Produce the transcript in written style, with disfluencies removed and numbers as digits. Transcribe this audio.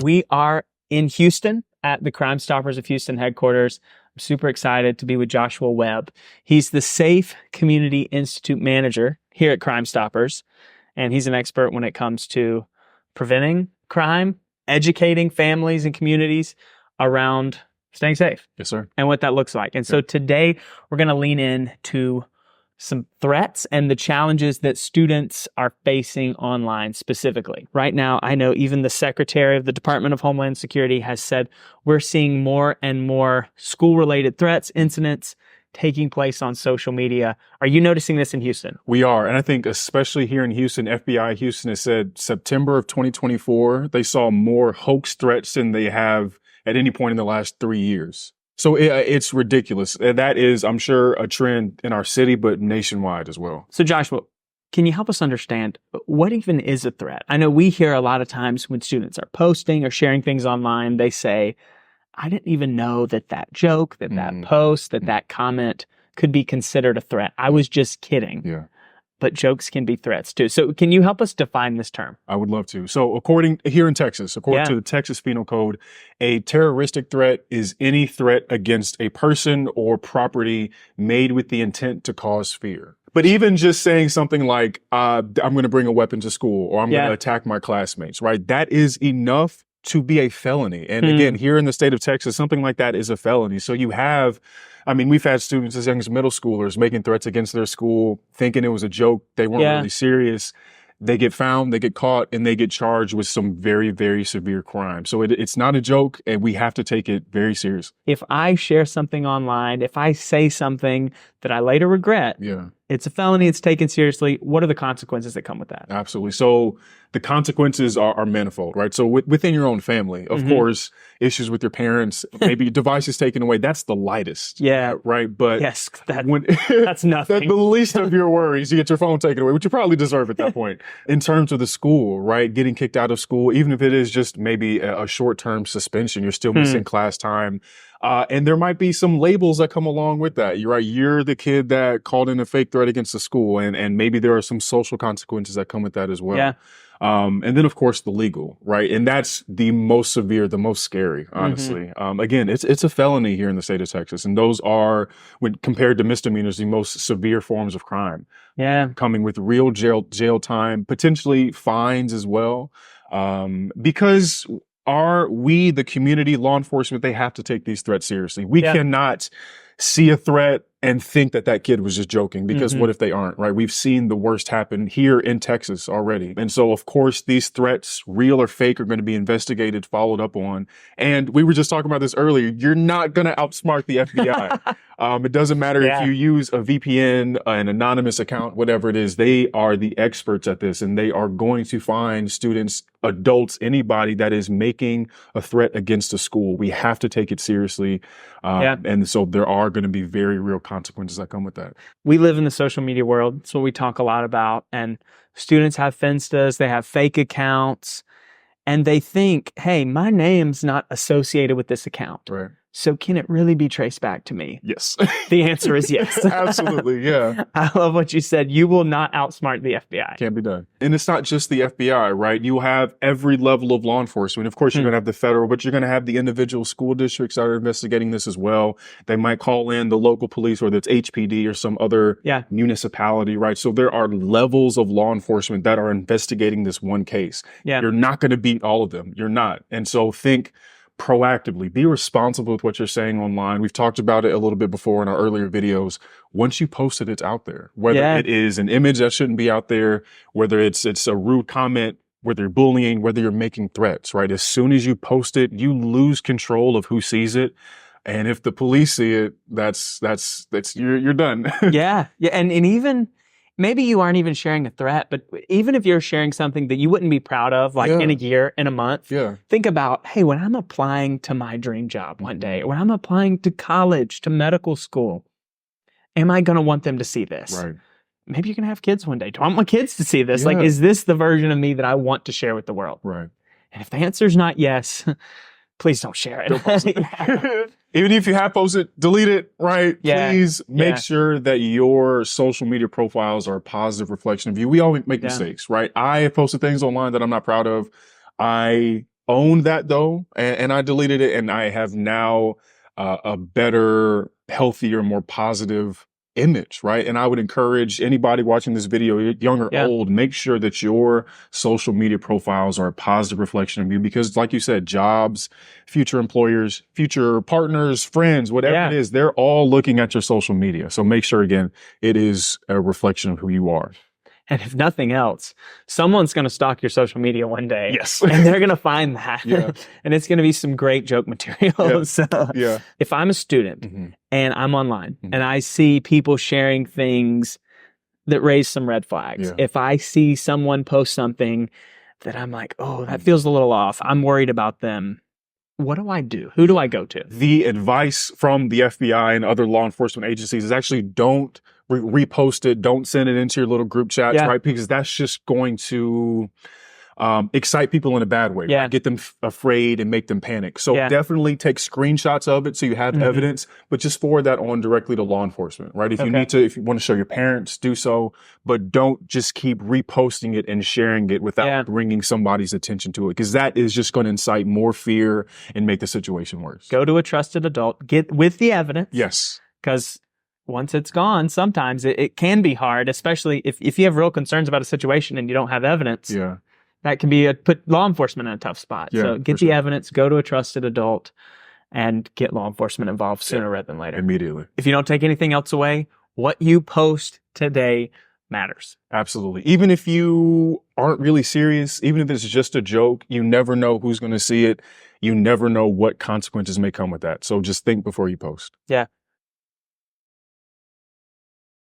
We are in Houston at the Crime Stoppers of Houston headquarters. I'm super excited to be with Joshua Webb. He's the Safe Community Institute manager here at Crime Stoppers, and he's an expert when it comes to preventing crime, educating families and communities around staying safe. Yes, sir. And what that looks like. And so today we're going to lean in to some threats and the challenges that students are facing online specifically. Right now, I know even the Secretary of the Department of Homeland Security has said we're seeing more and more school-related threats, incidents taking place on social media. Are you noticing this in Houston? We are. And I think especially here in Houston, FBI Houston has said September of 2024, they saw more hoax threats than they have at any point in the last 3 years. So it's ridiculous. That is, I'm sure, a trend in our city, but nationwide as well. So Joshua, can you help us understand what even is a threat? I know we hear a lot of times when students are posting or sharing things online, they say, I didn't even know that joke, that post, that comment could be considered a threat. I was just kidding. Yeah. But jokes can be threats too. So can you help us define this term? I would love to. So according to the Texas Penal Code, a terroristic threat is any threat against a person or property made with the intent to cause fear. But even just saying something like, I'm going to bring a weapon to school, or I'm going to attack my classmates, right? That is enough to be a felony. And again, here in the state of Texas, something like that is a felony. So you have, we've had students as young as middle schoolers making threats against their school, thinking it was a joke. They weren't really serious. They get found, they get caught, and they get charged with some very, very severe crime. So it's not a joke, and we have to take it very seriously. If I share something online, if I say something that I later regret, it's a felony, it's taken seriously. What are the consequences that come with that? Absolutely. So the consequences are manifold, right? So within your own family, of course, issues with your parents, maybe devices taken away, that's the lightest. Yeah. Right? But yes, that's nothing. That's the least of your worries. You get your phone taken away, which you probably deserve at that point. In terms of the school, right? Getting kicked out of school, even if it is just maybe a short-term suspension, you're still missing class time. And there might be some labels that come along with that. You're right. You're the kid that called in a fake threat against the school. And maybe there are some social consequences that come with that as well. Yeah. And then, of course, the legal, right? And that's the most severe, the most scary, honestly. Again, it's a felony here in the state of Texas. And those are, when compared to misdemeanors, the most severe forms of crime. Yeah. Coming with real jail time, potentially fines as well. Because we, the community, law enforcement, they have to take these threats seriously. We cannot see a threat and think that kid was just joking, because what if they aren't, right? We've seen the worst happen here in Texas already. And so, of course, these threats, real or fake, are going to be investigated, followed up on. And we were just talking about this earlier. You're not going to outsmart the FBI. It doesn't matter if you use a VPN, an anonymous account, whatever it is. They are the experts at this, and they are going to find students, adults, anybody that is making a threat against a school. We have to take it seriously. And so there are going to be very real consequences that come with that. We live in the social media world. It's what we talk a lot about. And students have Finstas, they have fake accounts, and they think, hey, my name's not associated with this account. Right. So can it really be traced back to me? Yes. The answer is yes. Absolutely, yeah. I love what you said. You will not outsmart the FBI. Can't be done. And it's not just the FBI, right? You have every level of law enforcement. Of course, you're going to have the federal, but you're going to have the individual school districts that are investigating this as well. They might call in the local police, whether it's HPD or some other municipality, right? So there are levels of law enforcement that are investigating this one case. Yeah. You're not going to beat all of them. You're not. And so think proactively, be responsible with what you're saying online. We've talked about it a little bit before in our earlier videos. Once you post it, it's out there. Whether it is an image that shouldn't be out there, whether it's a rude comment, whether you're bullying, whether you're making threats, right? As soon as you post it, you lose control of who sees it. And if the police see it, that's you're done. Yeah. And even maybe you aren't even sharing a threat, but even if you're sharing something that you wouldn't be proud of, like in a year, in a month, think about, hey, when I'm applying to my dream job one day, when I'm applying to college, to medical school, am I going to want them to see this? Right. Maybe you're going to have kids one day. Do I want my kids to see this? Like, is this the version of me that I want to share with the world? Right. And if the answer is not yes, please don't share it. Don't post it. Even if you have posted, delete it, right? Yeah. Please make sure that your social media profiles are a positive reflection of you. We all make mistakes, right? I have posted things online that I'm not proud of. I owned that though, and I deleted it, and I have now a better, healthier, more positive image, right? And I would encourage anybody watching this video, young or old, make sure that your social media profiles are a positive reflection of you, because like you said, jobs, future employers, future partners, friends, whatever it is, they're all looking at your social media. So make sure, again, it is a reflection of who you are. And if nothing else, someone's going to stalk your social media one day. Yes. And they're going to find that. And it's going to be some great joke material. So if I'm a student and I'm online and I see people sharing things that raise some red flags, if I see someone post something that I'm like, oh, that feels a little off, I'm worried about them, what do I do? Who do I go to? The advice from the FBI and other law enforcement agencies is actually don't repost it. Don't send it into your little group chats, right? Because that's just going to excite people in a bad way, right? Get them afraid and make them panic. So definitely take screenshots of it so you have evidence, but just forward that on directly to law enforcement, right? If you need to, if you want to show your parents, do so, but don't just keep reposting it and sharing it without bringing somebody's attention to it, because that is just going to incite more fear and make the situation worse. Go to a trusted adult, get with the evidence. Yes. Because once it's gone, sometimes it can be hard, especially if you have real concerns about a situation and you don't have evidence. That can be put law enforcement in a tough spot. So get the evidence, go to a trusted adult, and get law enforcement involved sooner rather than later. Immediately. If you don't take anything else away, what you post today matters. Absolutely. Even if you aren't really serious, even if it's just a joke, you never know who's going to see it. You never know what consequences may come with that. So just think before you post. Yeah.